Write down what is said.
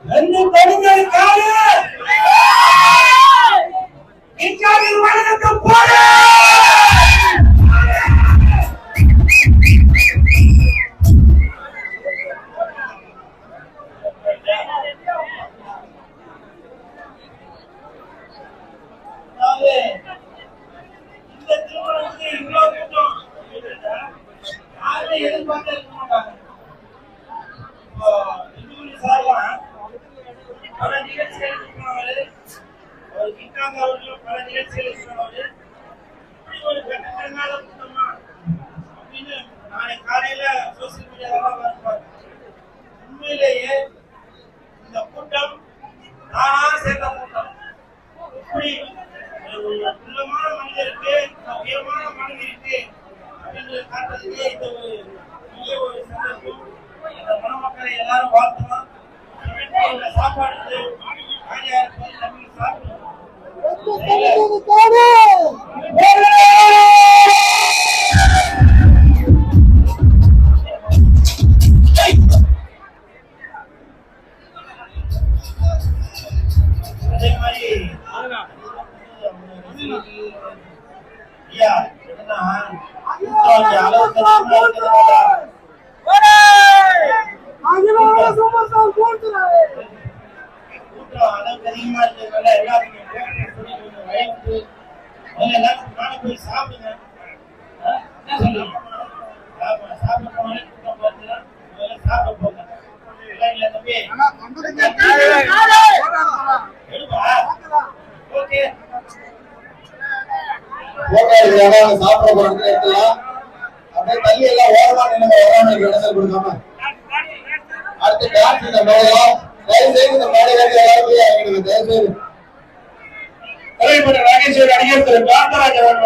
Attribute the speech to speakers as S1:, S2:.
S1: ரெண்டு பெண்கள் காலு இந்தியாவில் வழங்கத்து போட இந்த திருமணத்துக்கு இவ்வளவு கூட்டம் யாருமே எதிர்பார்த்து இருக்க மாட்டாங்க. பல நிகழ்ச்சிகள் இருக்கிறவரு ஒரு கிட்டாங்க அவர்களும் பல நிகழ்ச்சிகள் இருக்கிறவரு ஒரு கட்டணங்கால கூட்டமா அப்படின்னு நாளைக்கு காலையில சோசியல் மீடியாவெல்லாம் வருவாங்க. உண்மையிலேயே இந்த கூட்டம் நானா சேர்ந்த கூட்டம். இப்படி ஒரு உள்ளமான மனிதருக்கு உயரமான மனிதருக்கு அப்படின்னு காட்டுறதுக்கே இந்த ஒரு பெரிய ஒரு சந்தர்ப்பம். இந்த மணமக்களை எல்லாரும் வாழ்த்தலாம். சாப்பாடு அதே மாதிரி அளவுக்கு அதிகமா இருக்கிறதுனால எல்லாருக்கும் நானும் போய் சாப்பிடுங்க. சாப்பிட போனாலே கூட்டம் பார்த்துனா சாப்பிட போங்க. தம்பி எடுப்பா. ஓகே சாப்பிட போறாங்க எடுக்கலாம். அப்படியே தள்ளி எல்லாம் ஓரமா நின்று ஓரமா இடத்துல கொடுக்காம அடுத்து டான்ஸ் இந்த மேடையில தயவுசெய்து இந்த மேடையில எல்லாரும் தயவுசெய்து ராகேஸ்வரி அடிகள் திரு காந்தராஜ் அவர்கள்